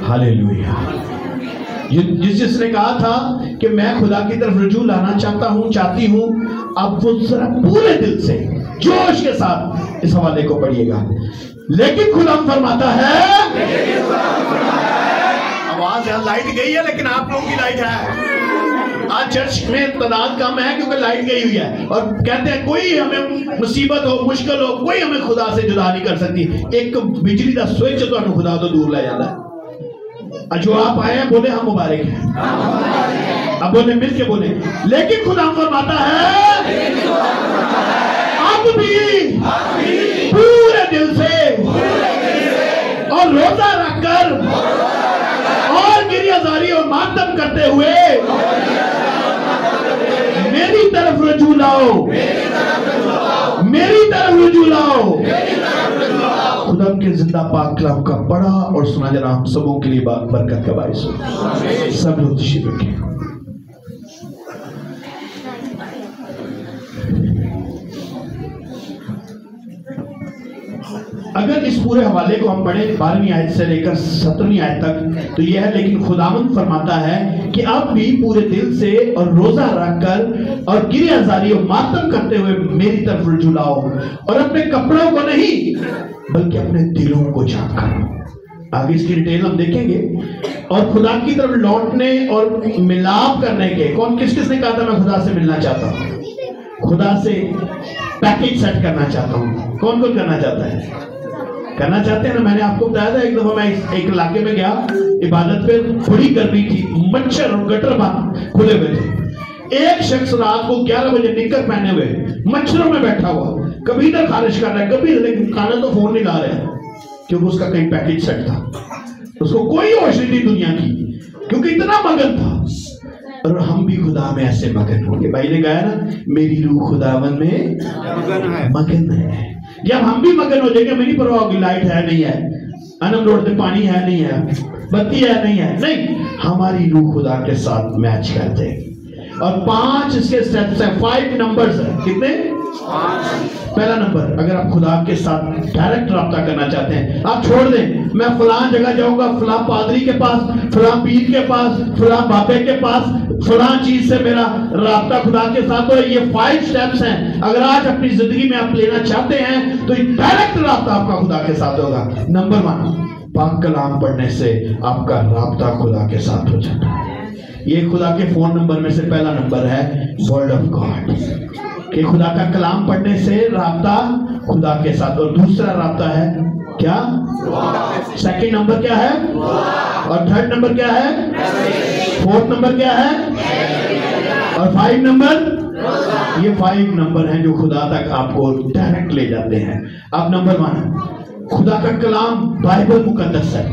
Hallelujah. जिस ने कहा था کہ میں خدا کی طرف رجوع لانا چاہتی ہوں، اب وہ ذرا پورے دل سے جوش کے ساتھ اس حوالے کو پڑھیے گا. لیکن خدا فرماتا ہے، آواز یہاں لائٹ گئی ہے لیکن آپ لوگوں کی لائٹ ہے. آج چرچ میں تعداد کم ہے کیونکہ لائٹ گئی ہوئی ہے، اور کہتے ہیں کوئی ہمیں مصیبت ہو، مشکل ہو، کوئی ہمیں خدا سے جدا نہیں کر سکتی. ایک بجلی کا سوئچ تو ہمیں خدا تو دور لے جاتا ہے. جو آپ آئے ہیں بولے ہم مبارک ہیں. اب بولے مل کے بولے. لیکن خدا فرماتا ہے اب بھی پورے دل سے اور روزہ رکھ کر اور گریہ زاری اور ماتم کرتے ہوئے میری طرف رجوع لاؤ، میری طرف رجوع لاؤ. خدا کے زندہ پاک کلام کا پڑھا اور سنا جناب ہم سبوں کے لیے برکت کا باعث ہو. سب لوگ تشریف رکھیں. اگر اس پورے حوالے کو ہم پڑھیں 12ویں آیت سے لے کر 17ویں آیت تک تو یہ ہے، لیکن خداوند فرماتا ہے کہ اب بھی پورے دل سے اور روزہ رکھ کر اور گریہ زاری اور ماتم کرتے ہوئے میری طرف رجوع لاؤ، اور اپنے کپڑوں کو نہیں بلکہ اپنے دلوں کو جھانک کرو. آگے اس کی ڈیٹیل ہم دیکھیں گے. اور خدا کی طرف لوٹنے اور ملاپ کرنے کے کس نے کہا تھا میں خدا سے ملنا چاہتا ہوں، خدا سے پیکج سیٹ کرنا چاہتا ہوں؟ کون کرنا چاہتا ہے؟ کرنا چاہتے ہیں نا. میں نے آپ کو بتایا تھا ایک دفعہ میں ایک علاقے میں گیا عبادت پہ، بڑی گرمی تھی، مچھر اور گٹر بند کھلے ہوئے تھے. ایک شخص رات کو 11 بجے نکر پہنے ہوئے مچھروں میں بیٹھا ہوا، کبھی ادھر خارش کر رہا ہے، کبھی لیکن کھانا تو فون نہیں لا رہے ہیں کیونکہ اس کا کہیں پیکج سیٹ تھا. اس کو کوئی ہوش نہیں تھی دنیا کی کیونکہ اتنا مگن تھا. اور ہم بھی خدا میں ایسے مگن ہوں گے. بھائی نے کہا نا میری روح خداوند میں مگن ہے. جب ہم بھی مگن ہو جائیں گے میری پرواہ ہوگی لائٹ ہے نہیں ہے، انم روڈ پہ پانی ہے نہیں ہے، بتی ہے نہیں ہے، نہیں، ہماری روح خدا کے ساتھ میچ کرتے. اور 5 اس کے سٹیپس ہیں، 5 نمبرز ہیں. کتنے؟ 5. پہلا نمبر، اگر آپ خدا کے ساتھ ڈائریکٹ رابطہ کرنا چاہتے ہیں، آپ چھوڑ دیں میں فلاں جگہ جاؤں گا، فلاں پادری کے پاس، فلاں پیر کے پاس، فلاں بابے کے پاس، فلاں چیز سے میرا رابطہ خدا کے ساتھ ہو. یہ 5 سٹیپس ہیں. اگر آج اپنی زندگی میں آپ لینا چاہتے ہیں تو یہ ڈائریکٹ رابطہ آپ کا خدا کے ساتھ ہوگا. نمبر 1، پاک کلام پڑھنے سے آپ کا رابطہ خدا کے ساتھ ہو جاتا ہے. یہ خدا کے فون نمبر میں سے پہلا نمبر ہے ورڈ آف گاڈ، کہ خدا کا کلام پڑھنے سے رابطہ خدا کے ساتھ. اور دوسرا رابطہ ہے کیا؟ سیکنڈ نمبر کیا ہے؟ اور تھرڈ نمبر کیا ہے؟ فورتھ نمبر کیا ہے؟ اور 5 نمبر؟ یہ 5 نمبر ہیں جو خدا تک آپ کو ڈائریکٹ لے جاتے ہیں. اب نمبر 1، خدا کا کلام بائبل مقدس ہے.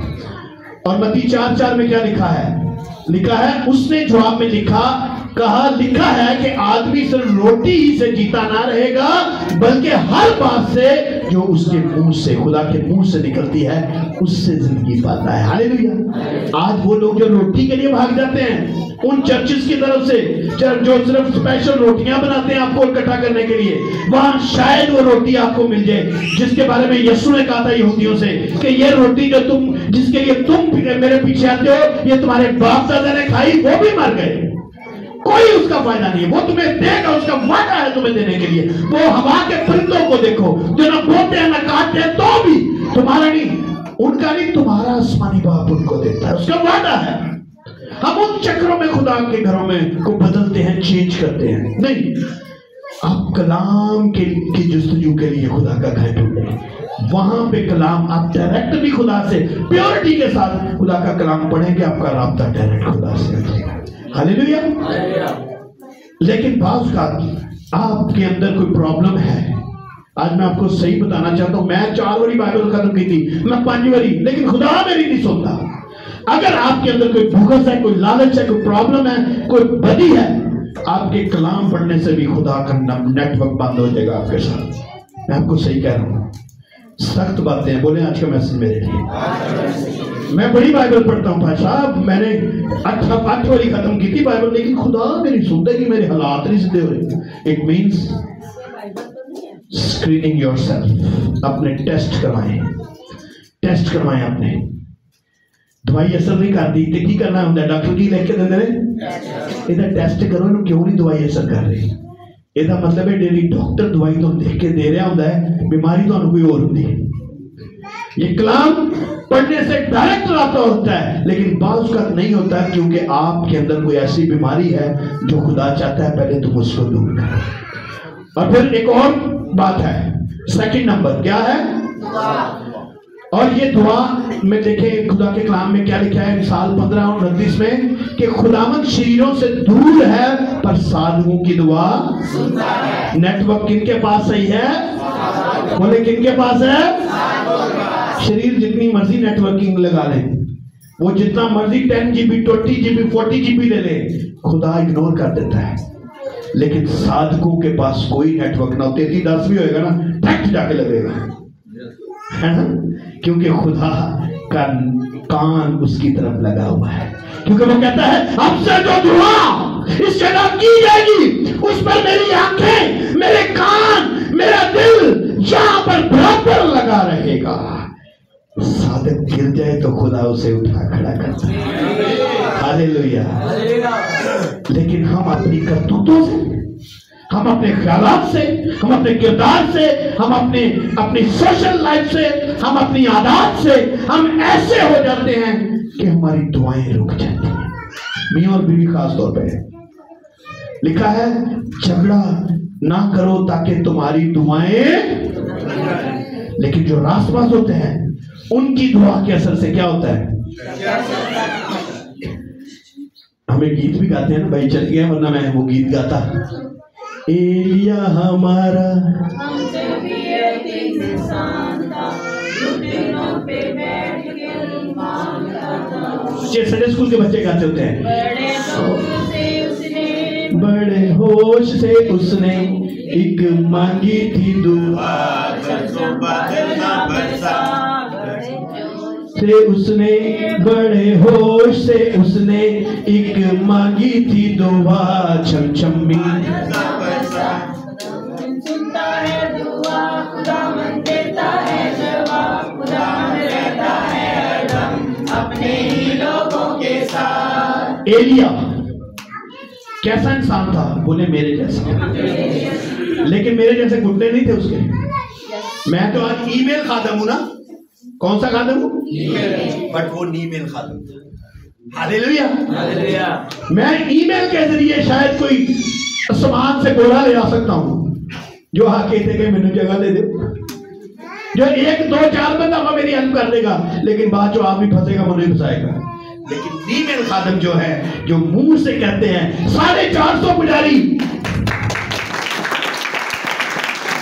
اور متی 4:4 میں کیا لکھا ہے؟ لکھا ہے، اس نے جواب میں لکھا ہے کہ آدمی صرف روٹی ہی سے جیتا نہ رہے گا بلکہ ہر بات سے جو اس کے منہ سے، خدا کے منہ سے نکلتی ہے اس سے زندگی پاتا ہے. ہاللیلویا. آج وہ لوگ جو روٹی کے لیے بھاگ جاتے ہیں ان چرچز کی طرف سے جو صرف اسپیشل روٹیاں بناتے ہیں آپ کو اکٹھا کرنے کے لیے، وہاں شاید وہ روٹی آپ کو مل جائے جس کے بارے میں یسوع نے کہا تھا یہودیوں سے کہ یہ روٹی جو جس کے لیے تم میرے پیچھے آتے ہو یہ تمہارے باپ دادا نے کھائی، وہ بھی مر گئے، کوئی اس کا فائدہ نہیں ہے. وہ تمہیں دے گا، اس کا وعدہ ہے تمہیں دینے کے لیے. وہ ہوا کے پرندوں کو دیکھو جو نہ بوتے ہیں نہ کاٹتے ہیں، تو بھی تمہارا نہیں، ان کا نہیں، تمہارا آسمانی باپ ان کو دیتا ہے، اس کا وعدہ ہے. ہم ان چکروں میں خدا کے گھروں میں کو بدلتے ہیں، چینج کرتے ہیں. نہیں، آپ کلام کی جستجو کے لیے خدا کا گھر ڈھونڈیں. وہاں پہ کلام آپ ڈائریکٹ بھی خدا سے پیورٹی کے ساتھ خدا کا کلام پڑھیں گے، آپ کا رابطہ ڈائریکٹ خدا سے ہے. ہاللیلویا. لیکن بعض کا آپ کے اندر کوئی پرابلم ہے. آج میں آپ کو صحیح بتانا چاہتا ہوں، میں 4 باری بائبل ختم کی تھی، میں 5 باری، لیکن خدا میری نہیں سنتا. اگر آپ کے اندر کوئی بھوکس ہے، کوئی لالچ ہے، کوئی پرابلم ہے، کوئی بدی ہے، آپ کے کلام پڑھنے سے بھی خدا کا نیٹ ورک بند ہو جائے گا آپ کے ساتھ. میں آپ کو صحیح کہہ رہا ہوں. سخت باتیں ہیں. بولیں آج کا میسج میرے لیے. میں بڑی بائبل پڑھتا ہوں بھائی صاحب، میں نے 8 باری ختم کی تھی بائبل، لیکن خدا میری سنتا ہے کہ میرے حالات نہیں سیدھے ہو رہے. It means screening your self. اپنے ٹیسٹ کروائیں اپنے. दवाई असर नहीं करती तो की करना होंगे? डॉक्टर की लिख के देंगे ने, ਇਹਦਾ ਟੈਸਟ ਕਰੋ ਇਹਨੂੰ ਕਿਉਂ ਨਹੀਂ ਦਵਾਈ ਅਸਰ ਕਰ ਰਹੀ। ਇਹਦਾ ਮਤਲਬ ਹੈ ਜਿਹੜੀ ਡਾਕਟਰ ਦਵਾਈ ਤੁਹਾਨੂੰ ਲਿਖ ਕੇ ਦੇ ਰਿਹਾ ਹੁੰਦਾ ਹੈ बीमारी ਤੁਹਾਨੂੰ कोई और होती है। ये कलाम पढ़ने से डायरेक्ट आता होता है लेकिन बाज़ का नहीं होता क्योंकि आपके अंदर कोई ऐसी बीमारी है जो खुदा चाहता है पहले तुम उसको दूर करो। और फिर एक और बात है, सेकंड नंबर क्या है? और ये दुआ में देखें खुदा के कलाम में क्या लिखा है, मिसाल 15:29 में कि खुदावंद शरीरों से दूर है पर साधुओं की दुआ सुनता है। नेटवर्क किनके पास सही है? बोले किनके पास है? शरीर जितनी मर्जी नेटवर्किंग लगा लें, वो जितना मर्जी 10 GB 20 GB 40 GB ले ले, खुदा इग्नोर कर देता है। लेकिन साधकों के पास कोई नेटवर्क ना हो, 33-10 भी होएगा ना डायरेक्ट जाके लगेगा, है ना, क्योंकि खुदा का कान उसकी तरफ लगा हुआ है। क्योंकि वो कहता है अब से जो दुआ इस जगह की जाएगी उस पर मेरी आंखें, मेरे कान, मेरा दिल यहां पर बराबर लगा रहेगा। साधक गिर जाए तो खुदा उसे उठा खड़ा करता है। हालेलुया। लेकिन हम अपनी करतूतों से, हम अपने ख्यालात से, हम अपने किरदार से, हम अपनी सोशल लाइफ से, हम अपनी आदत से हम ऐसे हो जाते हैं कि हमारी दुआएं रुक जाती हैं। मियां और बीवी खास तौर पे लिखा है झगड़ा ना करो ताकि तुम्हारी दुआएं, लेकिन जो रास्तबाज होते हैं उनकी दुआ के असर से क्या होता है? हमें गीत भी गाते हैं ना, भाई चल गया वरना मैं वो गीत गाता। एलिया हमारा संडे स्कूल के बच्चे गाते होते हैं, बड़े होश से उसने एक मांगी थी दुआ से, उसने बड़े होश से उसने एक मांगी थी दुआ, छम छम्मी सुनता है दुआ, खुदा मन देता है जवाब, खुदा रहता है हरदम अपने ही लोगों के साथ। एलिया कैसा इंसान था? बोले मेरे जैसा, लेकिन मेरे जैसे घुटने नहीं थे उसके। मैं तो आज ईमेल खादम हूं ना। कौन सा खादम हूं? बट वो ईमेल खादम था। हालेलुया। मैं ईमेल के जरिए शायद कोई सामान से गोला ले आ सकता हूं, जो आके थे कि मैंने जगह दे दे, जो 1-2-4 बंदा मेरी हेल्प कर देगा, लेकिन बाद जो आप भी फंसेगा वो नहीं फंसाएगा। लेकिन ईमेल खादम जो है, जो मुंह से कहते हैं 450 पुजारी,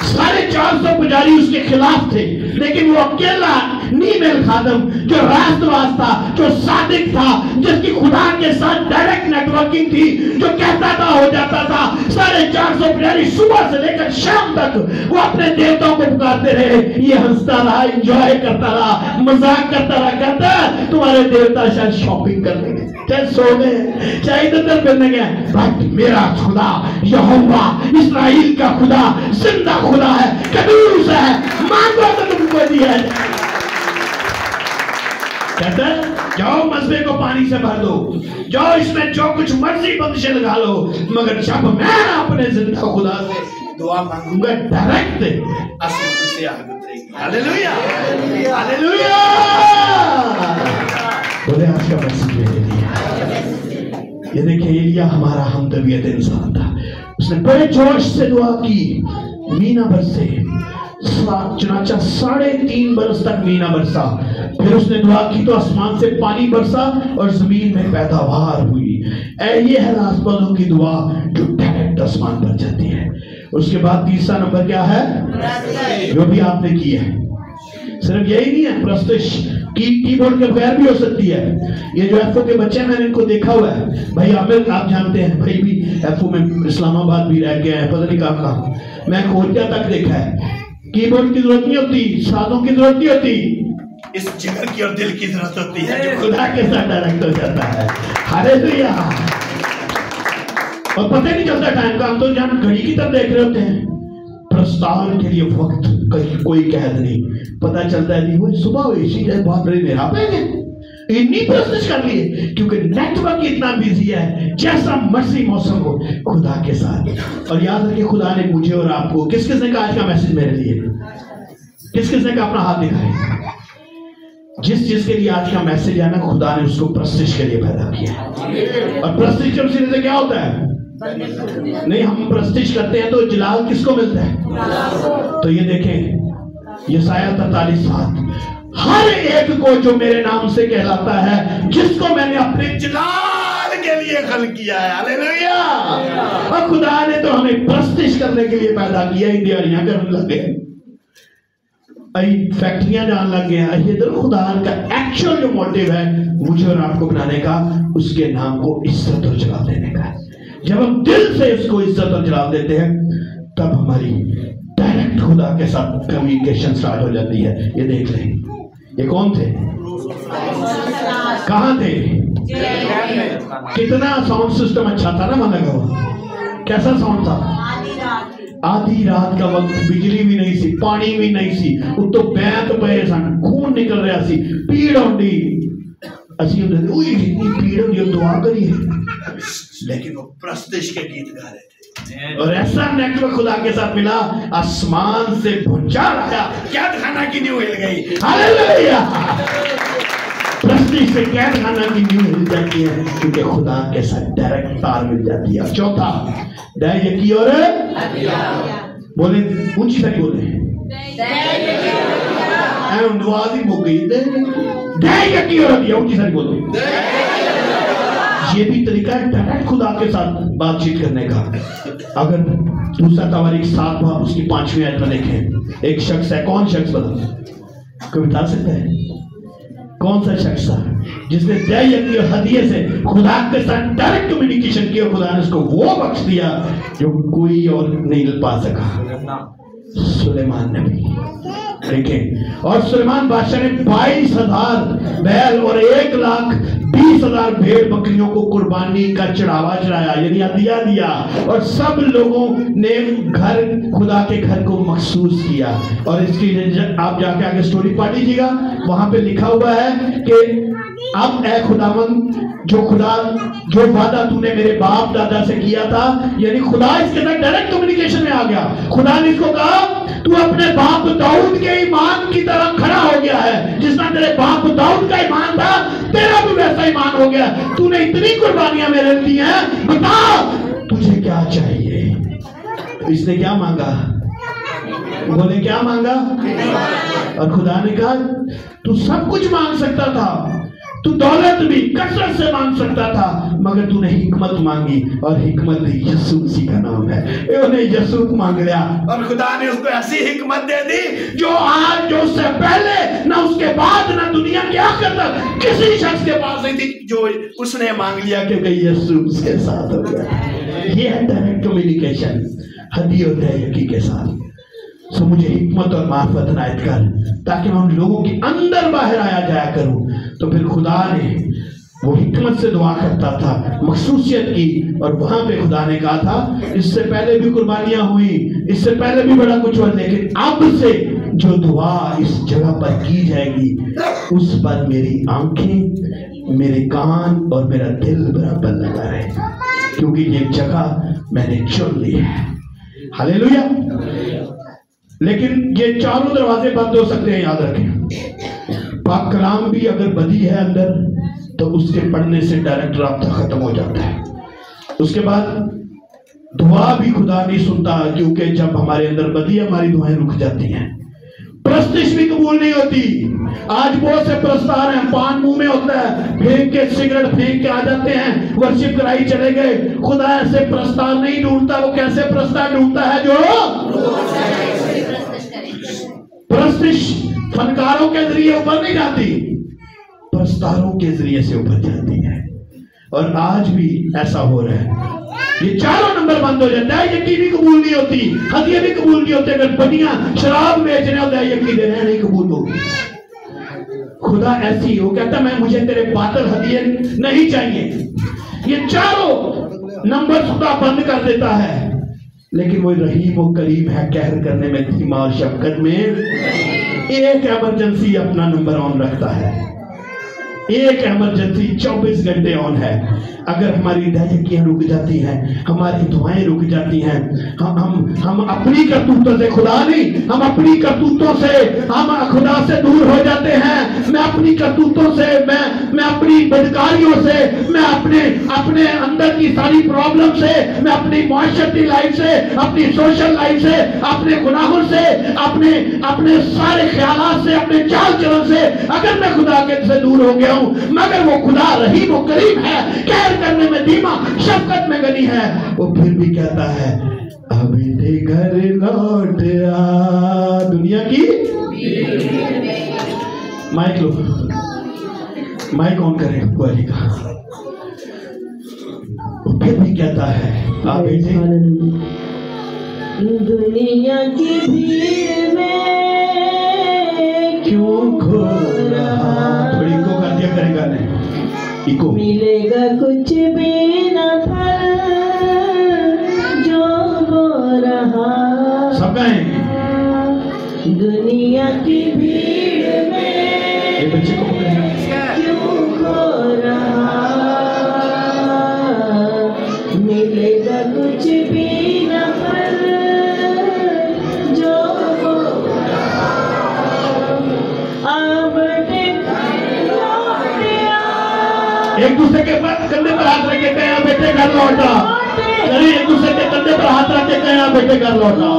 450 पुजारी उसके खिलाफ थे, लेकिन वो अकेला नीमेल खादम जो रास्तबाज था, जो सादिक था, जिसकी खुदा के साथ डायरेक्ट नेटवर्किंग थी, जो कहता था हो जाता था। 450 पुजारी सुबह से लेकर शाम तक वो अपने देवताओं को पुकारते रहे। ये हंसता रहा, एंजॉय करता रहा, मजाक करता रहा, कहता तुम्हारे देवता शायद शॉपिंग करने गए, चाहे सो गए, चाहे इधर करने गए, बट मेरा खुदा यहोवा इस्राएल का खुदा जिंदा खुदा है, कदूस है, मांगो तो तुमको दिया जाए। कहता है जाओ मसबे को पानी से भर दो, जाओ इसमें जो कुछ मर्जी बंदिशें लगा लो, मगर जब मैं अपने जिंदा खुदा से दुआ मांगूंगा डायरेक्ट आसमान से आग उतरेगी। Hallelujah, hallelujah. बोले आज का मैसेज मेरे लिए। ये देखिए एलिया हमारा हमदर्दियत इंसान था, उसने बड़े जोश से दुआ की, मीना बरसे, चुनाचा 3.5 बरस तक मीना बरसा। फिर उसने दुआ की तो आसमान से पानी बरसा और जमीन में पैदावार हुई। ये है रास्तबाजों की दुआ जो डायरेक्ट आसमान पर जाती है। उसके बाद तीसरा नंबर क्या है, जो भी आपने की है। सिर्फ यही नहीं है, प्रस्तुश कीबोर्ड के बगैर भी हो सकती है। ये जो एफओ के बच्चे मैंने इनको देखा हुआ है, भाई आमिर आप जानते हैं, भाई भी एफओ में इस्लामाबाद भी रह गया है, पता नहीं कहाँ, मैं खोजिया तक देखा है। कीबोर्ड की जरूरत नहीं होती, साजों की जरूरत नहीं होती, इस जिगर की और दिल की जरूरत होती है जो खुदा के साथ डायरेक्ट हो जाता है। हालेलुया। और पता नहीं चलता टाइम का, हम तो जहाँ घड़ी की तरफ देख रहे होते हैं, प्रस्थान के लिए वक्त कोई कैद नहीं, पता चलता है नहीं वो सुबह हुई इसी बहुत बड़ी नेहा पे गए, इतनी प्रस्तुत कर लिए क्योंकि नेटवर्क इतना बिजी है, जैसा मर्जी मौसम हो खुदा के साथ। और याद रखिए खुदा ने मुझे और आपको, किस किसने कहा आज का मैसेज मेरे लिए, किस किसने कहा अपना हाथ दिखाए। जिस चीज के लिए आज का मैसेज है ना, खुदा ने उसको प्रस्तुत के लिए पैदा किया। और प्रस्तुत के वसीले से क्या होता है, नहीं हम प्रस्तुत करते हैं तो जलाल किसको मिलता है। तो ये देखें यशायाह 43:7, हर एक को जो मेरे नाम से कहलाता है, जिसको मैंने अपने जलाल के लिए खल्क किया है। हालेलुया। और खुदा ने तो हमें प्रस्तुत करने के लिए पैदा किया। ही दिहाड़ियां करने लगे, फैक्ट्रियां जान लग गए। ये तो खुदा का एक्चुअल जो मोटिव है मुझे और आपको बनाने का, उसके नाम को इज्जत और जलाल देने का। जब हम दिल से उसको इज्जत और जलाल देते हैं, तब हमारी डायरेक्ट खुदा के साथ कम्युनिकेशन स्टार्ट हो जाती है। ये देख लें, ये कौन थे, कहां थे, कितना साउंड सिस्टम अच्छा था ना मन लगा हुआ। कैसा साउंड था, आधी रात का वक्त, बिजली भी नहीं सी, पानी भी नहीं सी, उत्तो बैत पे सन, खून निकल रहा सी, पीड़ होंदी, असी जितनी पीड़ होंदी दुआ करिए, लेकिन वो प्रस्तुत के गीत गा रहे थे। और ऐसा नेटवर्क खुदा के साथ मिला, आसमान से भूचाल आया, कैद खाना की नींव हिल गई। हालेलुया। प्रस्तुत से कैद खाना की नींव हिल जाती है क्योंकि खुदा के साथ डायरेक्ट तार मिल जाती है। चौथा, दया यकी और बोले, ऊंची सारी बोले, आवाज ही मुक गई, दया यकी और दिया, ऊंची सारी बोले। ये भी तरीका है डायरेक्ट खुदा के साथ बातचीत करने का। अगर दूसरा तवारीख 7 बाब उसकी 5वीं आयत में देखें, एक शख्स है, कौन शख्स बता, कोई बता सकता है कौन सा शख्स था जिसने दया की और हदिये से खुदा के साथ डायरेक्ट कम्युनिकेशन किया। खुदा ने उसको वो बख्श दिया जो कोई और नहीं पा सका, सुलेमान नबी। देखें, और सुलेमान बादशाह ने 22,000 बैल और 1,20,000 भेड़ बकरियों को कुर्बानी का चढ़ावा चढ़ाया, यानी हदिया दिया। और सब लोगों ने घर, खुदा के घर को मखसूस किया। और इसकी आप जाके आगे स्टोरी पढ़ लीजिएगा, वहां पे लिखा हुआ है कि अब ऐ खुदावंद, जो वादा तूने मेरे बाप दादा से किया था, यानी खुदा इसके साथ डायरेक्ट कम्युनिकेशन में आ गया। खुदा ने इसको कहा, तू अपने बाप दाऊद के ईमान की तरह खड़ा हो गया है, जिस तरह तेरे बाप दाऊद का ईमान था, तेरा भी वैसा ईमान हो गया। तूने इतनी कुर्बानियां मेरे दी हैं, बता तुझे क्या चाहिए। तो इसने क्या मांगा, बोले क्या मांगा। और खुदा ने कहा, तू सब कुछ मांग सकता था, तू दौलत भी कसरत से मांग सकता था, मगर तूने हिकमत मांगी, और हिकमत यीशु मसीह का नाम है। उन्हें यीशु मांग लिया, और खुदा ने उसको ऐसी हिकमत दे दी जो आज, जो उससे पहले, ना उसके बाद, ना दुनिया के आखिर तक किसी शख्स के पास नहीं थी, जो उसने मांग लिया क्योंकि यीशु उसके साथ हो गया। ये है डायरेक्ट कम्युनिकेशन हदी और दया के साथ। सो मुझे हिकमत और मार्फत नायत कर, ताकि मैं उन लोगों के अंदर बाहर आया जाया करूं। तो फिर खुदा ने वो हिकमत से दुआ करता था, मखसूसियत की। और वहां पे खुदा ने कहा था, इससे पहले भी कुर्बानियां हुई, इससे पहले भी बड़ा कुछ हुआ, लेकिन अब से जो दुआ इस जगह पर की जाएगी, उस पर मेरी आंखें, मेरे कान और मेरा दिल बराबर लगा रहे, क्योंकि ये जगह मैंने चुन ली है। हालेलुया। लेकिन ये चारों दरवाजे बंद हो सकते हैं, याद रखें। पाक कलाम भी अगर बदी है अंदर, तो उसके पढ़ने से डायरेक्ट राब्ता खत्म हो जाता है। उसके बाद दुआ भी खुदा नहीं सुनता, क्योंकि जब हमारे अंदर बदी है, हमारी दुआएं रुक जाती हैं। प्रस्तिश भी कबूल नहीं होती। आज बहुत से प्रस्तार हैं, पान मुंह में होता है, फेंक के, सिगरेट फेंक के आ जाते हैं, वर्शिप कराई चले गए। खुदा ऐसे प्रस्तार नहीं ढूंढता। वो कैसे प्रस्तार ढूंढता है, जो प्रस्तिश फनकारों के जरिए ऊपर नहीं जाती, प्रस्तारों के जरिए से ऊपर जाती है। और आज भी ऐसा हो रहा है। ये चारों नंबर बंद हो जाता है। यकीन भी कबूल नहीं होती, हदिये भी कबूल नहीं होते। अगर बनिया शराब बेचने होता है, यकीन देने नहीं कबूल होगी। खुदा ऐसी, वो कहता मैं, मुझे तेरे बातल हदिये नहीं चाहिए। ये चारों नंबर खुदा बंद कर देता है। लेकिन वो रहीम और करीम है, कहर करने में, धीमा और शफकत में। एक इमरजेंसी अपना नंबर ऑन रखता है। एक इमरजेंसी 24 घंटे ऑन है। अगर हमारी दयाकियां रुक जाती हैं, हमारी दुआएं रुक जाती हैं, हम अपनी करतूतों से, खुदा नहीं, हम अपनी करतूतों से हम खुदा से दूर हो जाते हैं। मैं अपनी करतूतों से, मैं अपनी बदकारियों से, मैं अपने अंदर की सारी प्रॉब्लम से, मैं अपनी माशरती लाइफ से, अपनी सोशल लाइफ से, अपने गुनाहों से, अपने सारे ख्यालात से, अपने चाल चलन से अगर मैं खुदा के से दूर हो गया हूं, मगर वो खुदा रहीम और करीम है, कहर करने में धीमा, शफकत में गनी है, वो फिर भी कहता है अभी घर लौट आ। दुनिया की माइक लो, माइक ऑन करें बुआरी का। वो फिर भी कहता है आप बेटे दुनिया की भीड़ में क्यों खो रहा। थोड़ी इको कर दिया करेगा नहीं, इको। मिलेगा कुछ भी न फल जो बो रहा। सब गाएं। दुनिया की भीड़ में ये बच्चे को क्यों खो रहा। मिलेगा कुछ भी न फल जो बो रहा। अब एक दूसरे के कंधे पर हाथ रख के कहें बेटे घर लौटा। चलिए एक दूसरे के कंधे पर हाथ रख के कहें बेटे घर लौटा।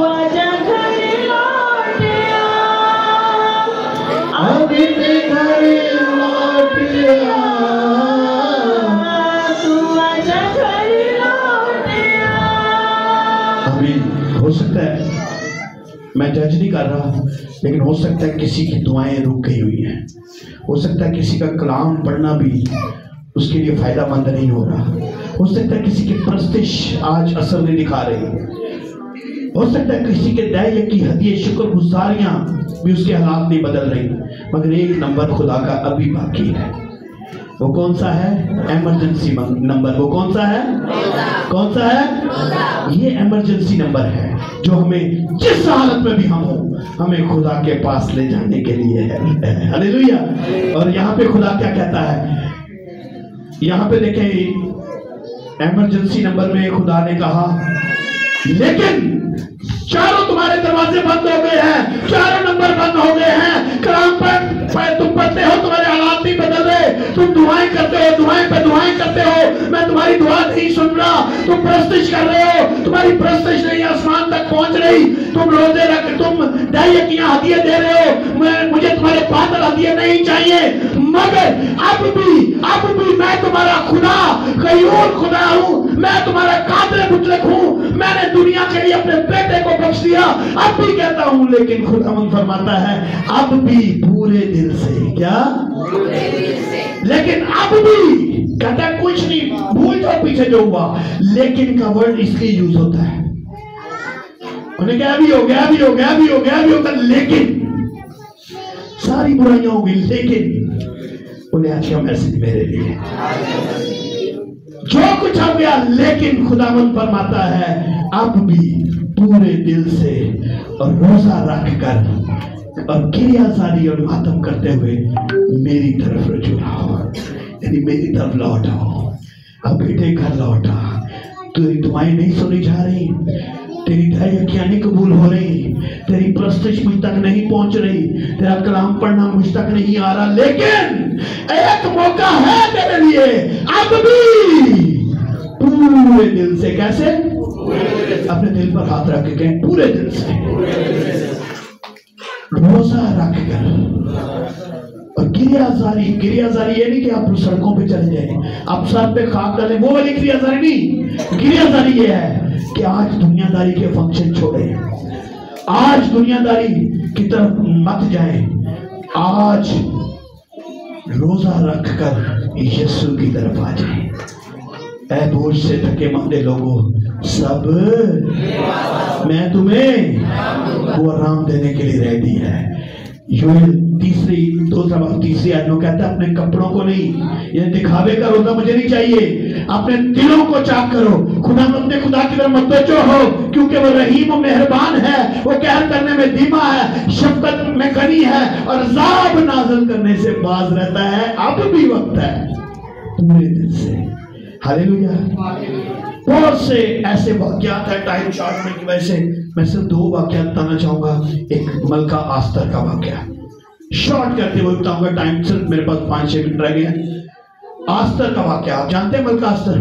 बेटे घर लौटिया, हो सकता है, मैं जज नहीं कर रहा, लेकिन हो सकता है किसी की दुआएं रुक गई हुई हैं। हो सकता है किसी का कलाम पढ़ना भी उसके लिए फायदा मंद नहीं हो रहा। हो सकता है किसी की परस्तिश आज असर नहीं दिखा रही। हो सकता है किसी के दया की हदिये शुक्रगुजारियां भी उसके हालात नहीं बदल रही। मगर एक नंबर खुदा का अभी बाकी है। वो कौन सा है? Emergency number. वो कौन सा है? कौन सा है? ये इमरजेंसी नंबर है जो हमें जिस हालत में भी हम हो, हमें खुदा के पास ले जाने के लिए है। हालेलुया। और यहाँ पे खुदा क्या कहता है? यहाँ पे देखें, इमरजेंसी नंबर में खुदा ने कहा लेकिन चारों तुम्हारे दरवाजे बंद हो गए हैं, चारों नंबर बंद हो गए हैं। कलाम पर तुम पढ़ते हो, तुम्हारे हालात नहीं बदल रहे, तुम दुआएं करते हो, दुआएं पे दुआएं करते हो, मैं तुम्हारी दुआ नहीं सुन रहा। तुम प्रस्तिश कर रहे हो, तुम्हारी प्रस्तिश नहीं आसमान तक पहुंच रही। तुम रोजे रख, तुम दयाकियां हदिये दे रहे हो, मुझे तुम्हारे पातल हदिये नहीं चाहिए। मगर अब भी मैं तुम्हारा खुदा कयूर खुदा हूं, मैं तुम्हारा कातिल मुतलक हूं। मैंने दुनिया के लिए अपने बेटे को बख्श दिया, अब भी कहता हूं। लेकिन खुदावंद फरमाता है अब भी पूरे दिल से। क्या? पूरे दिल से। लेकिन अब भी कहता है कुछ नहीं, भूल जाओ पीछे जो हुआ। लेकिन का वर्ड इसलिए यूज होता है, उन्हें क्या भी हो गया, भी हो गया, भी हो गया, भी होगा, लेकिन सारी बुराइयां होगी। लेकिन बोले अच्छा मैसेज मेरे लिए जो कुछ हो गया, लेकिन खुदावंद फरमाता है अब भी पूरे दिल से और रोजा रख कर और क्रियाजारी और मातम करते हुए मेरी तरफ रुजू आओ, यानी मेरी तरफ लौट आओ। अब बेटे घर लौटा, तेरी दुआएं नहीं सुनी जा रही, तेरी दयाकियां नहीं कबूल हो रही, तेरी प्रस्तिश मुझ तक नहीं पहुंच रही, तेरा कलाम पढ़ना मुझ तक नहीं आ रहा। लेकिन एक मौका है तेरे लिए, अब भी पूरे दिल से। कैसे? अपने दिल पर हाथ रख के पूरे दिल से रोजा रख कर और क्रियाजारी ये नहीं कि आप सड़कों पे चले जाए, आप सर पे खाक डालें, वो वाली क्रियाजारी नहीं। क्रियाजारी ये है कि आज दुनियादारी के फंक्शन छोड़े, आज दुनियादारी की तरफ मत जाएं, आज रोजा रख कर यीशु की तरफ आ जाएं। ऐ बोझ से थके मांदे लोगों, सब मैं तुम्हें वो आराम देने के लिए रेडी है। योएल तीसरी आयत में कहता है अपने कपड़ों को नहीं, ये दिखावे का रोजा मुझे नहीं चाहिए, अपने दिलों को चाक करो। खुदा अपने खुदा की तरफ मतवज्जो हो, क्योंकि वो रहीम और मेहरबान है, वो कहर करने में धीमा है, शफकत में गनी है और अज़ाब नाज़िल करने से बाज रहता है। अब भी वक्त है पूरे दिल से। हालेलुया। बहुत से ऐसे वाक़यात है, टाइम शॉर्ट में की वजह से मैं सिर्फ 2 वाक़यात बताना चाहूंगा। एक मलका आस्तर का वाक़या शॉर्ट करते हुए बताऊंगा, टाइम सिर्फ मेरे पास 5-6 मिनट रह गए। आस्तर का वाक़या आप जानते हैं? मलका आस्तर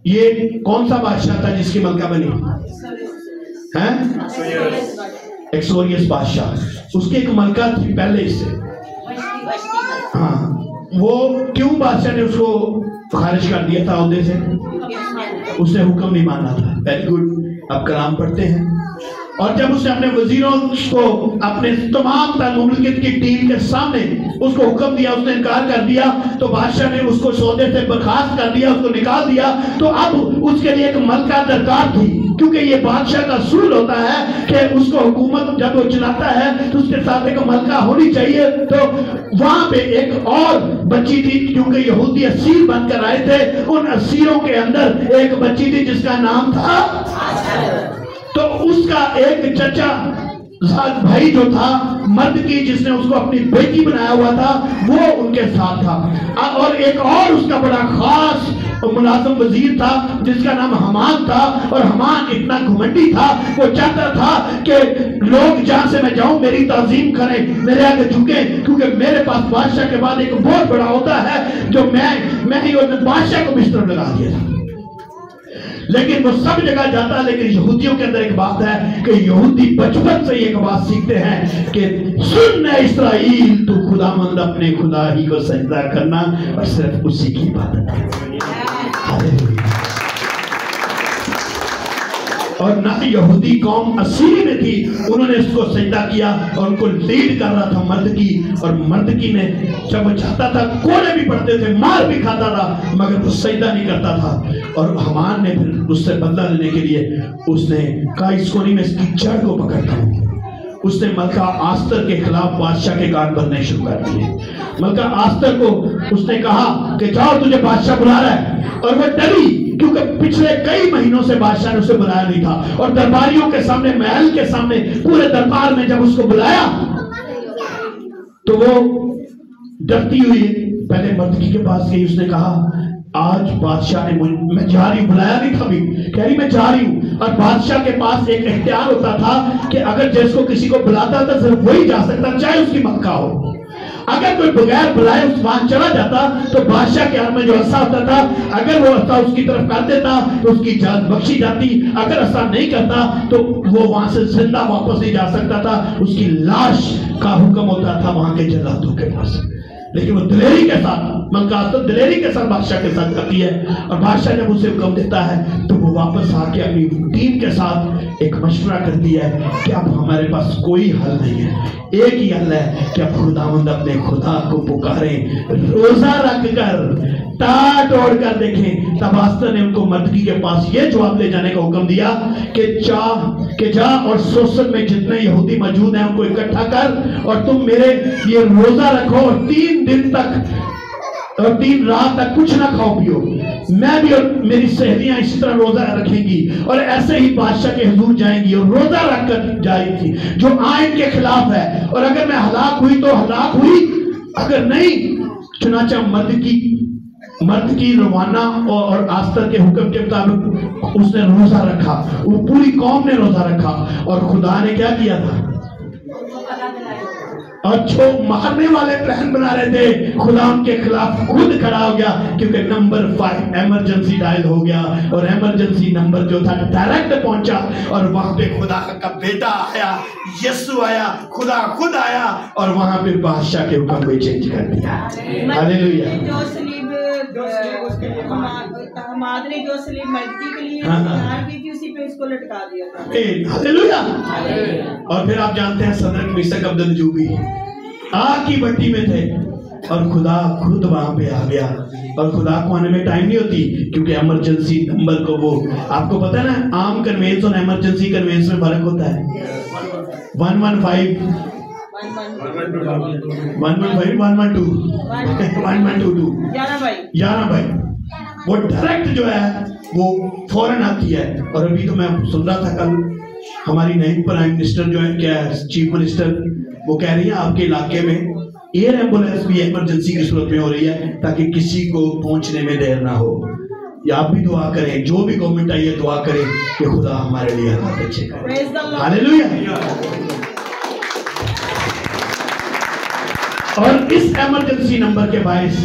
ये कौन सा बादशाह था जिसकी मलका बनी है? एक्सोरियस बादशाह। उसकी एक मलका थी पहले इससे। हाँ, वो क्यों बादशाह ने उसको खारिज कर दिया था ओहदे से? उसने हुक्म नहीं माना था। वेरी गुड, अब कलाम पढ़ते हैं। और जब उसने अपने वजीरों को अपने तमाम मुमलिकत की टीम के सामने उसको हुक्म दिया, उसने इनकार कर दिया, तो बादशाह ने उसको सौदे से बर्खास्त कर दिया, उसको निकाल दिया। तो अब उसके लिए एक मलका दरकार थी, क्योंकि ये बादशाह का सूल होता है कि उसको हुकूमत जब वो चलाता है तो उसके साथ एक मलका होनी चाहिए। तो वहां पे एक और बच्ची थी, क्योंकि यहूदी असीर बनकर आए थे। उन असीरों के अंदर एक बच्ची थी जिसका नाम था, तो उसका एक चचा भाई जो था मर्द की, जिसने उसको अपनी बेटी बनाया हुआ था, वो उनके साथ था। और एक और उसका बड़ा खास मुलाजिम वजीर था जिसका नाम हमान था। और हमान इतना घमंडी था, वो चाहता था कि लोग जहां से मैं जाऊं मेरी ताजीम करें, मेरे आगे झुके, क्योंकि मेरे पास बादशाह के बाद एक बहुत बड़ा होता है जो मैं ही बादशाह को बिस्तर लगा दिया था। लेकिन वो सब जगह जाता है। लेकिन यहूदियों के अंदर एक बात है कि यहूदी बचपन से एक बात सीखते हैं कि सुन इस्राएल, तू खुदामंद अपने खुदा ही को सजदा करना और सिर्फ उसी की इबादत करना। और ना यहूदी कौम असीरी में थी, उन्होंने उसको सजदा किया और उनको लीड कर रहा था मर्द की। और मर्द की ने जब वो चाहता था, कोड़े भी पड़ते थे, मार भी खाता था, मगर वो सजदा नहीं करता था। और हमान ने फिर उससे बदला लेने के लिए उसने कहा, इसको नहीं, मैं इसकी जड़ को पकड़ता हूँ। उसने मलका आस्तर के खिलाफ बादशाह के कान भरने शुरू कर दिए। मलका आस्तर को उसने कहा कि जाओ, तुझे बादशाह बुला रहा है। और वो डरी, क्योंकि पिछले कई महीनों से बादशाह ने उसे बुलाया नहीं था। और दरबारियों के सामने, महल के सामने, पूरे दरबार में जब उसको बुलाया तो वो डरती हुई पहले मर्दकी के पास गई। उसने कहा, आज बादशाह ने मैं जा रही हूं, बुलाया नहीं था, अभी कह रही मैं जा रही हूं। और बादशाह के पास एक इख्तियार होता था कि अगर जिसको किसी को बुलाता था सिर्फ वही जा सकता, चाहे उसकी मक्का हो। अगर कोई बगैर बुलाए उस वहां चला जाता तो बादशाह के हाथ में जो असा होता था, अगर वो असा उसकी तरफ कर देता तो उसकी जान बख्शी जाती। अगर असा नहीं करता तो वो वहां से जिंदा वापस नहीं जा सकता था, उसकी लाश का हुक्म होता था वहां के जल्लादों के पास। लेकिन वो दिलेरी के साथ, मलका आस्तर दिलेरी के साथ बादशाह के साथ करती है। और बादशाह जब उसे हुक्म देता है तो वो वापस आके अपनी टीम के साथ एक मशवरा करती है कि अब हमारे पास कोई हल नहीं है, एक ही हल है कि अब खुदावंद अपने खुदा को पुकारें, रोजा रख कर टाट ओढ़ कर देखें। तब आस्तर ने उनको मर्दकी के पास ये जवाब ले जाने का हुक्म दिया कि जा और सोसन में जितने यहूदी मौजूद हैं उनको इकट्ठा कर, और तुम मेरे ये रोजा रखो और 3 दिन तक और 3 रात तक कुछ ना खाओ पियो। मैं भी और मेरी सहेलियां इसी तरह रोजा रखेंगी और ऐसे ही बादशाह के हुजूर जाएंगी और रोजा रख कर जाएंगी, जो आयन के खिलाफ है। और अगर मैं हलाक हुई तो हलाक हुई, अगर नहीं, चुनाचा मर्द की रवाना और आस्तर के हुक्म के मुताबिक उसने रोजा रखा। वो पूरी कौम ने रोजा रखा। और खुदा ने क्या किया था, और जो मारने वाले प्लान बना रहे थे, खुदा उनके खिलाफ खुद खड़ा हो गया, क्योंकि नंबर 5 इमरजेंसी डायल हो गया। और इमरजेंसी नंबर जो था डायरेक्ट पहुंचा और वहां पे खुदा का बेटा आया, यीशु आया, खुदा खुद आया और वहां पे बादशाह के हुक्म को चेंज कर दिया। हालेलुया। हमाद ने जो सलीब मर्दकी के लिए तैयार की थी, उसी पे उसको लटका दिया था। हालेलुया। और फिर आप जानते हैं सदरक मीशक अबेदनगो भी आग की भट्टी में थे और खुदा खुद वहां पे आ गया। और खुदा को आने में टाइम नहीं होती, क्योंकि इमरजेंसी नंबर को वो, आपको पता है ना, आम कन्वेंस और इमरजेंसी कन्वेंस में फर्क होता है। 115 11 भाई वो डायरेक्ट जो है वो फौरन आती है। और अभी तो मैं सुन रहा था कल हमारी नई प्राइम मिनिस्टर जो है, क्या चीफ मिनिस्टर, वो कह रही है आपके इलाके में एयर एम्बुलेंस भी इमरजेंसी की सूरत में हो रही है ताकि किसी को पहुंचने में देर ना हो। या आप भी दुआ करें, जो भी गवर्नमेंट आई है दुआ करें कि खुदा हमारे लिए हालात अच्छे करे। हालेलुया। और इस इमरजेंसी नंबर के बायस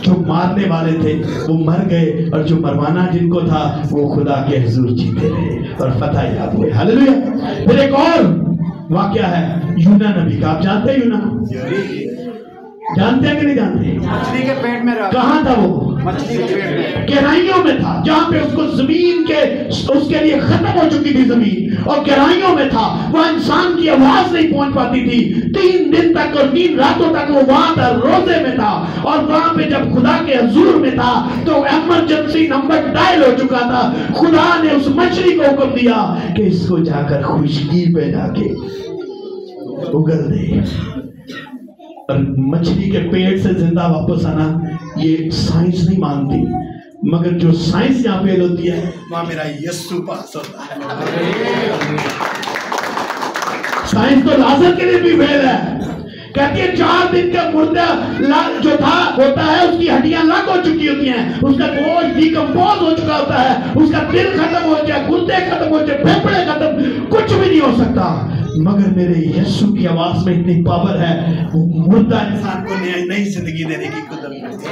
जो मारने वाले थे वो मर गए और जो मरवाना जिनको था वो खुदा के हुजूर जीते रहे और फतह याद हुए। हालेलुया। फिर एक और वाकया है यूना नबी का। आप जानते हैं यूना? जानते हैं कि नहीं जानते? मछली के पेट में रहा। कहाँ था वो? मछली के पेट में, गहराइयों में था, जहाँ पे उसको जमीन के उसके लिए खत्म हो चुकी थी जमीन, और गहराइयों में था। वह इंसान की आवाज नहीं पहुंच पाती थी। 3 दिन तक और 3 रातों तक वो वहां था, रोजे में था। और वहां पे जब खुदा के हुजूर में था तो इमरजेंसी नंबर डायल हो चुका था। खुदा ने उस मछली को हुक्म दिया कि इसको जाकर खुशकी पे जाके उगल दे। और मछली के पेट से जिंदा वापस आना ये साइंस नहीं मानती, मगर जो साइंस यहाँ फेल होती है वहां मेरा यीशु पास होता है। साइंस तो लाजर के लिए भी फेल है। कहती है 4 दिन का मुर्दा जो था होता है, उसकी हड्डियां लाख हो चुकी होती हैं, उसका गोश्त डिकम्पोज हो चुका होता है, उसका दिल खत्म हो जाए, गुर्दे खत्म हो जाए, फेफड़े खत्म, कुछ भी नहीं हो सकता। मगर मेरे यीशु की आवाज में इतनी पावर है, वो मुर्दा इंसान को नई जिंदगी देने की कुदरत है।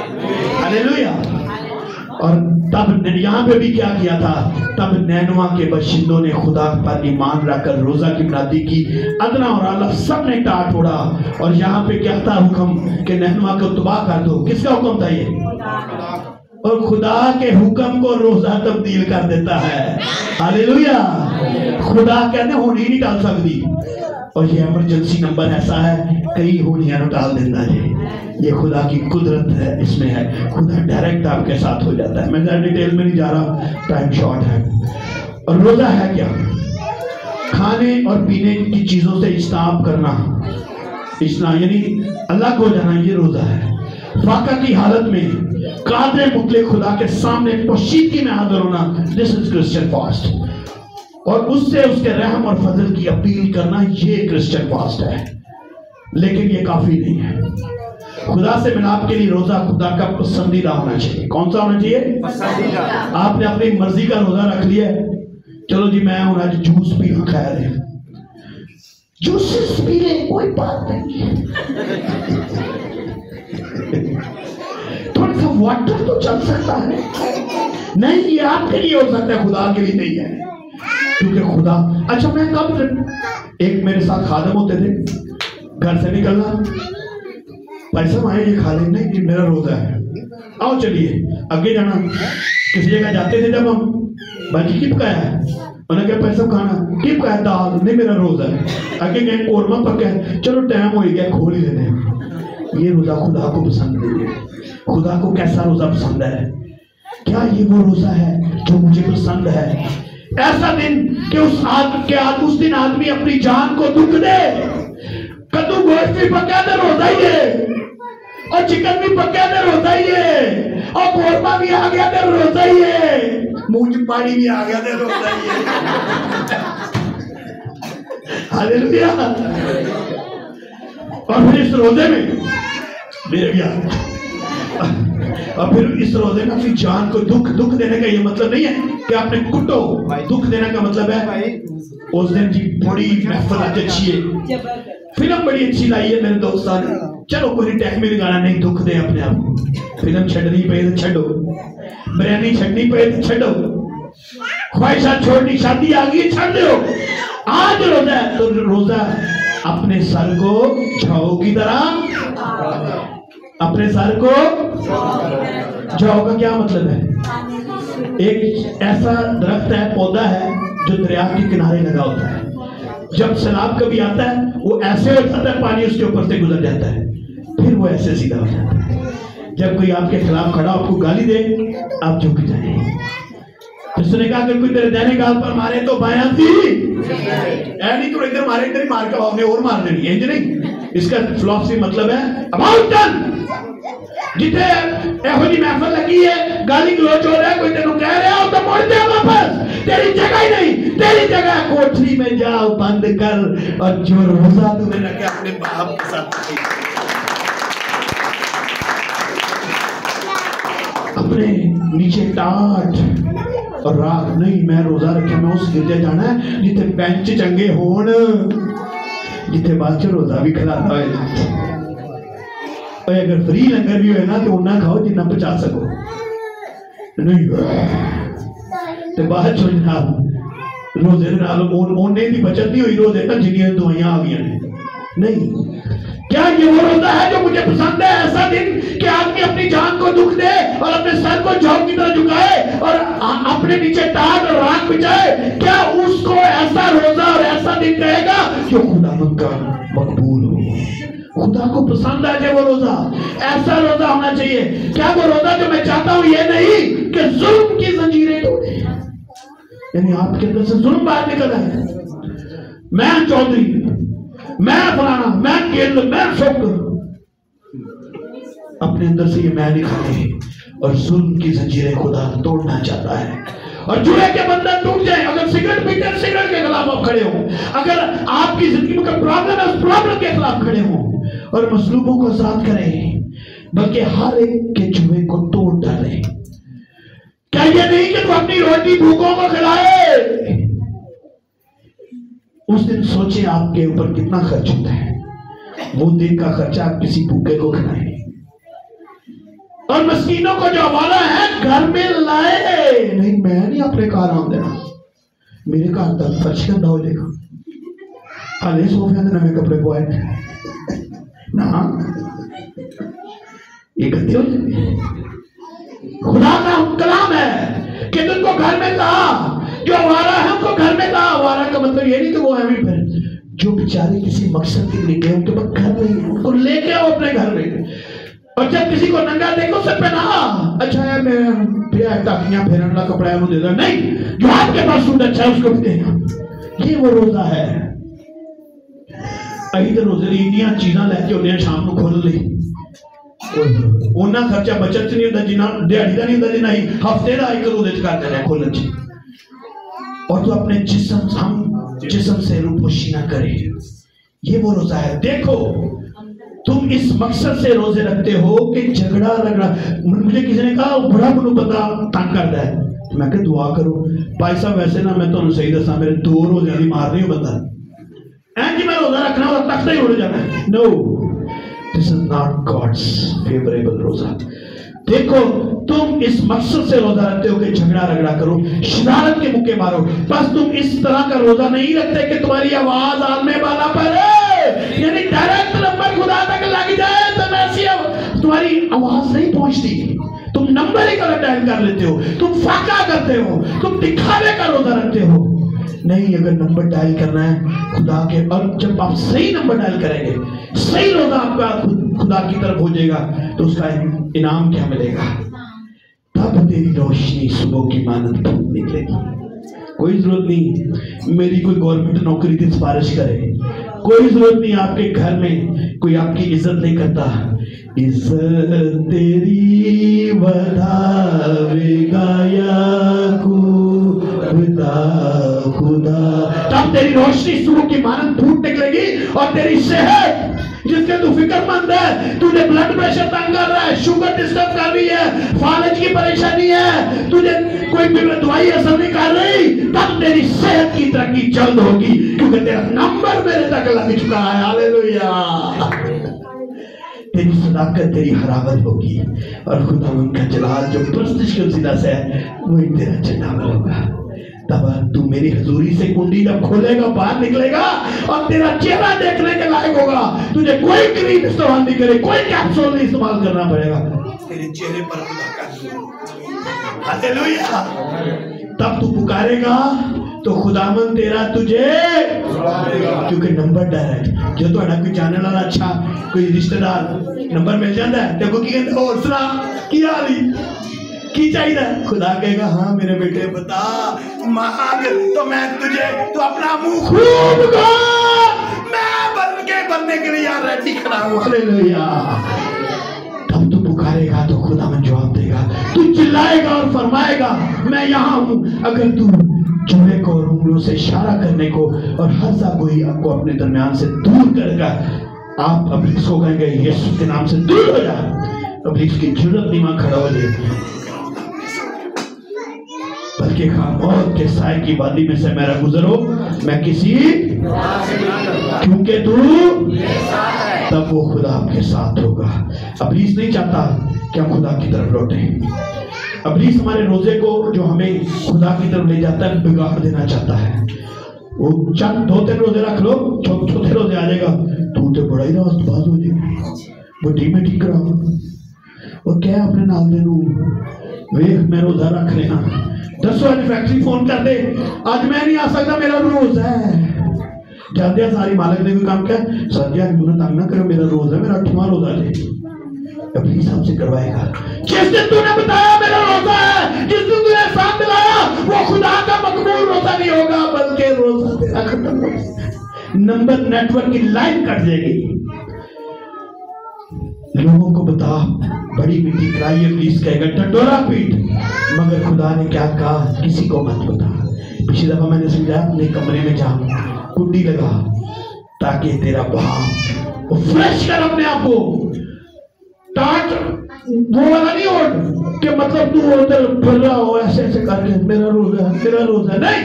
हालेलुया। और तब यहाँ पे भी क्या किया था? तब नैनवा के बशिंदों ने खुदा पर ईमान रखकर रोजा की मुनादी की। अदना और आला सब ने टाट उड़ा। और यहाँ पे क्या था हुक्म कि नैनवा को तबाह कर दो। किसका हुक्म था ये? और खुदा के हुक्म को रोजा तब्दील कर देता है। हालेलुया। खुदा कहते होनी नहीं डाल सकती। और ये इमरजेंसी नंबर ऐसा है कई होनियां डाल देता है। ये खुदा की कुदरत है, इसमें है। खुदा डायरेक्ट आपके साथ हो जाता है। मैं डिटेल में नहीं जा रहा, टाइम शॉर्ट है। और रोजा है क्या? खाने और पीने की चीजों से इज्तनाब करना, यानी अलग हो जाना, ये रोजा है। फाका की हालत में कादरे मुतलक खुदा के सामने पोशीदगी में हाजिर होना, दिस इज क्रिश्चियन फास्ट। और उससे उसके रहम और फजल की अपील करना, ये क्रिश्चियन फास्ट है। लेकिन ये काफी नहीं है। खुदा से मिलाप के लिए रोजा खुदा का पसंदीदा होना चाहिए। कौन सा होना चाहिए? पसंदीदा। आपने अपनी मर्जी का रोजा रख लिया, चलो जी मैं हूं आज जूस पी खैर है, जूसेस पी ले, कोई बात नहीं। थोड़ा सा वाटर तो चल सकता है। नहीं, ये आपके लिए हो सकता है, खुदा के लिए नहीं है। क्योंकि खुदा, अच्छा मैं कब, एक मेरे साथ खादम होते थे, घर से निकलना, भाई साहब आए ये खा लें, नहीं मेरा रोजा है, आओ चलिए आगे जाना। किसी जगह जाते थे जब हम, भाई की पकाया है, उन्होंने कहा पैसा खाना की पकाया, दाल, नहीं मेरा रोजा है। आगे गए कोरमा पका है, चलो टाइम हो गया खोल ही लेने। ये रोजा खुदा को पसंद नहीं है। खुदा को कैसा रोजा पसंद है? क्या ये वो रोजा है जो मुझे पसंद है? ऐसा दिन कि उस दिन आदमी अपनी जान को दुख दे। कद्दू गोश्त भी पका दे, रोजा ही है। और चिकन भी पका दे, रोजा ही है। और कोरमा भी आ गया दे, रोजा ही है। मुंह में पानी भी आ गया दे, रोजा ही है। हालेलुया। और फिर इस रोजे में और फिर इस रोजे में अपनी जान को दुख देने का ये मतलब नहीं है कि आपने कुटो। दुख देने का मतलब है उस दिन जी बड़ी महफिल आज अच्छी है, फिल्म बड़ी अच्छी लाई है मेरे दोस्तों ने, चलो कोई टाइम में गाना नहीं, दुख दे अपने आप को। फिल्म छड़नी पे तो छो, बिरयानी छड़नी पे तो छो, ख्वाहिशात छोड़नी, शादी आ गई छड़ दो। आज रोजा है तो रोजा अपने सर को छाओ की तरह, अपने सर को छाओ का क्या मतलब है? एक ऐसा दरख्त है, पौधा है जो दरिया के किनारे लगा होता है। जब सैलाब कभी आता है वो ऐसे हो जाता है, पानी उसके ऊपर से गुजर जाता है, फिर वो ऐसे सीधा हो जाता है। जब कोई आपके खिलाफ खड़ा आपको गाली दे, आप झुक जाए। उसने कहा अगर कोई तेरे दाहिने गाल पर मारे तो बायां थी, नहीं तो इधर मारे, इधर ही मार के आपने और मार देनी है, नहीं اس کا فلسفی مطلب ہے about done. جتنے ایہو جی محفل لگی ہے گالی گلوچ ہو رہا ہے کوئی تینوں کہہ رہا ہو تو مڑ دے واپس تیری جگہ ہی نہیں تیری جگہ کوٹری میں جاؤ بند کر اور جو روزہ تو میں رکھے اپنے باپ کے ساتھ اپنے نیچے ٹاٹ اور رات نہیں میں روزہ رکھے میں اس گرجے جانا ہے جتنے بینچ چنگے ہون جتنے بعد سے روزہ بھی کھلاتا ہوئے اور اگر فری لنگر بھی ہوئے نا تو انہاں کھاؤ جنہ بچا سکو نہیں تو بعد چو جناب روزے نال انہیں دی بچت نہیں ہوئی روزے نا جنہیں دعائیاں آگیا نہیں کیا یہ وہ روزہ ہے جو مجھے پسند ہے ایسا دن کہ آدمی اپنی جان کو دکھ دے اور اپنے سر کو جھوک کی طرح جھکائے اور اپنے نیچے ٹاٹ اور راکھ بچائے کیا اس کو ایسا روزہ اور ایسا دن کہے گا جو خداوند کا مقبول ہو خدا کو پسند آ جائے وہ روزہ ایسا روزہ ہونا چاہیے کیا وہ روزہ جو میں چاہتا ہوں یہ نہیں کہ ظلم کی زنجیریں توڑے یعنی آپ کے اندر سے ظلم باہر نکل ہے میں چودھری میں فلانا میں کیل میں شکر اپنے اندر سے یہ میں نہیں کھاتے اور ظلم کی زنجیریں خدا توڑنا چاہتا ہے اور جوڑے کے بندھن ٹوٹ جائیں اگر سگریٹ پیتے ہیں سگریٹ کے خلاف آپ کھڑے ہوں اگر آپ کی زندگی میں کوئی پرابلم ہے اس پرابلم کے خلاف کھڑے ہوں اور مظلوموں کو آزاد کریں بلکہ ہر ایک کے جوے کو توڑ ڈالیں کیا یہ نہیں کہ تو اپنی روٹی بھوکوں کو کھلائے اس دن سوچیں آپ کے اوپر کتنا خرچ ہوتا ہے وہ دن کا خرچہ آپ کسی بھوکے کو کھلائیں اور مسکینوں کو جو حوالہ ہے گھر میں لائے نہیں میں نہیں اپنے کار آن دینا میرے کار تک فرش کرنا ہو جائے گا حالے صوفیاں دینا میں کپڑے کو آئے نا یہ گندے ہو جائے خدا کا کلام ہے کہ تم کو گھر میں لا جو حوالہ ہے ان کو گھر میں لا حوالہ کا مطلب یہ نہیں کہ وہ ہمیں پھر جو بیچارے کسی مقصد کے لیے گئے ان کے پاس گھر نہیں ان کو لے کے آؤ اپنے گھر میں اور جب کسی کو ننگا دیکھو اسے پہنا اچھا ہے میں پھر ٹاکیاں پھیرن لا کپڑا ہے وہ دے دا نہیں جو آپ کے پاس سوٹ اچھا ہے اس کو بھی دے گا یہ وہ روزہ ہے اہی تو روزے اتنیاں چیزاں لے کے انہیں شام کو کھول لی انہاں خرچہ بچت نہیں ہوتا جنہ دیہڑی دا نہیں ہوتا جنہ ہی ہفتے دا ایک روزے کرتے رہے کھولن چی اور تو اپنے جسم سے روپوشی نہ کرے یہ وہ روزہ ہے دیکھو تم اس مقصد سے روزے رکھتے ہو کہ جھگڑا رگڑا مجھے کسی نے کہا بڑا بنو پتا تنگ کرتا ہے میں کہ دعا کرو بھائی صاحب ویسے نا میں تو صحیح دسا میرے 2 روزے دی مار رہی ہوں بندہ جی میں روزہ رکھنا اور تخت ہی اڑ جانا ہے نو دس از ناٹ گاڈس فیوریبل روزہ دیکھو تم اس مقصد سے روزہ رکھتے ہو کہ جھگڑا رگڑا کرو شرارت کے مکے مارو بس تم اس طرح کا روزہ نہیں رکھتے کہ تمہاری آواز عالم بالا پر ہے یعنی ڈائریکٹ نمبر خدا تک لگ جائے تو ایسی تمہاری آواز نہیں پہنچتی تم نمبر ہی غلط ڈائل کر لیتے ہو تم فاقہ کرتے ہو تم دکھاوے کا روزہ رکھتے ہو نہیں اگر نمبر ڈائل کرنا ہے خدا کے اور جب آپ صحیح نمبر ڈائل کریں گے صحیح روزہ آپ کا خدا کی طرف ہو جائے گا تو اس کا انعام کیا ملے گا تب تیری روشنی صبح کی مانند دھوپ نکلے گی کوئی ضرورت نہیں میری کوئی گورنمنٹ نوکری کی سفارش کرے کوئی ضرورت نہیں آپ کے گھر میں کوئی آپ کی عزت نہیں کرتا عزت تیری بڑھاوے گا یعقوب خدا تب تیری روشنی صبح کی مانند دھوپ نکلے گی اور تیری صحت جس کے تو فکر مند ہے تجھے بلڈ پریشر تنگ کر رہا ہے شوگر ڈسٹرب کر رہی ہے فالج کی پریشانی ہے تجھے کوئی دوائی اثر نہیں کر رہی تب تیری صحت کی ترقی جلد ہوگی کیونکہ تیرا نمبر میرے تک لگ چکا ہے ہاللیلویہ تیری صداقت تیری حراوت ہوگی اور خداوند کا جلال جو پرستش کے وسیلہ سے ہے وہی تیرا جلال ہوگا تب تو میری حضوری سے کنڈی جب کھولے گا باہر نکلے گا اور تیرا چہرہ دیکھنے کے لائق ہوگا تجھے کوئی کریم استعمال نہیں کرے کوئی کیپسول نہیں استعمال کرنا پڑے گا تیرے چہرے پر خدا کا نور ہاللیلویہ تب تو پکارے گا تو خداوند تیرا تجھے کیونکہ نمبر ڈائریکٹ جو تو کوئی جانے والا اچھا کوئی رشتہ دار نمبر مل جاتا ہے دیکھو کی کہتے اور سنا کیا علی کی چاہیے خدا کہے گا ہاں میرے بیٹے بتا مانگ تو میں تجھے تو اپنا منہ خوب گا میں बनने के लिए यार रेडी खड़ा हूं। हालेलुया। तब तू पुकारेगा तो खुदावन जवाब देगा। तू चिल्लाएगा और फरमाएगा मैं यहाँ हूं। अगर तू जुए को और उंगलियों से इशारा करने को और हर सा कोई आपको अपने दरमियान से दूर करेगा, आप इब्लीस को कहेंगे यीशु के नाम से दूर हो जा। इब्लीस की जरूरत नहीं वहां खड़ा हो जाए, बल्कि मौत के साए की वादी में से मेरा गुजरो मैं किसी, क्योंकि तू तब वो खुदा आपके साथ होगा। इब्लीस नहीं चाहता कि हम खुदा की तरफ लौटें। इब्लीस हमारे रोजे को जो हमें खुदा की तरफ ले जाता है बिगाड़ देना चाहता है। वो चंद 2-3 रोजे रख लो, चौथे रोजे आ जाएगा तू तो बड़ा ही रास्तबाज हो जाएगा, बड़ी में ठीक रहा वो क्या अपने नाल दे वेख मैं रोजा रख लेना। 10 वाली फैक्ट्री फोन कर दे आज मैं नहीं आ सकता मेरा रोज है। जाते सारी मालिक ने भी काम किया सर यार तंग ना करो मेरा रोज है, मेरा 8वां रोजा ले। इब्लीस हमसे करवाएगा। जिस दिन तूने बताया मेरा रोजा है, जिस दिन तूने साथ दिलाया वो खुदा का मकबूल रोजा नहीं होगा बल्कि रोजा तेरा खत्म होगा। नंबर नेटवर्क की लाइन कट जाएगी। लोगों को बता बड़ी मिट्टी कराई। इब्लीस कहेगा टटोरा पीट, मगर खुदा ने क्या कहा किसी को मत बता। पिछली दफा मैंने समझाया अपने कमरे में जा कुंडी लगा ताकि तेरा भाव फ्रेश कर अपने आप को। टाट वो वाला नहीं हो कि मतलब तू उधर फिर रहा हो ऐसे ऐसे करके मेरा रोजा नहीं।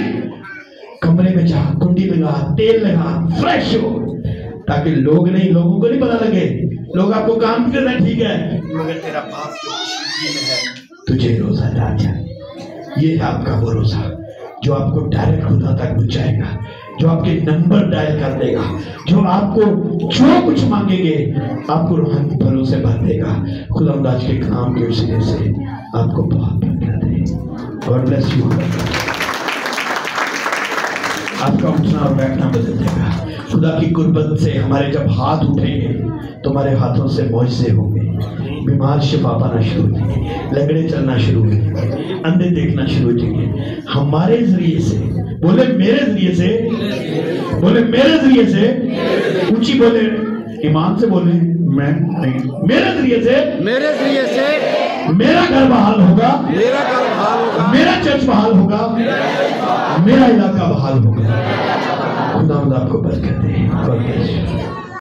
कमरे में जा कुंडी लगा तेल लगा फ्रेश हो, ताकि लोगों को नहीं पता लगे। लोग आपको काम कर रहे हैं ठीक है, मगर तेरा बाप जो खुशी में है तुझे रोजा राजा। ये है आपका वो रोजा जो आपको डायरेक्ट खुदा तक पहुंचाएगा, जो आपके नंबर डायल कर देगा, जो आपको जो कुछ मांगेंगे आपको रूहानी फलों से भर देगा। खुदा आज के काम के वसीले से आपको बहुत बरकत दे। God bless you. आपका उठना और बैठना बदल देगा। खुदा की कुर्बत से हमारे जब हाथ उठेंगे तो हमारे हाथों से मौजज़े होंगे। बीमार शिफा पाना शुरू हो जाएंगे, लंगड़े चलना शुरू हो जाएंगे, अंधे देखना शुरू हो जाएंगे। हमारे जरिए से बोले मेरे जरिए से, बोले मेरे जरिए से, ऊंची बोले ईमान से बोले मैं नहीं, मेरे जरिए से मेरा घर बहाल होगा, मेरा चर्च बहाल होगा, मेरा इलाका बहाल होगा। खुदा आपको बरकत दे।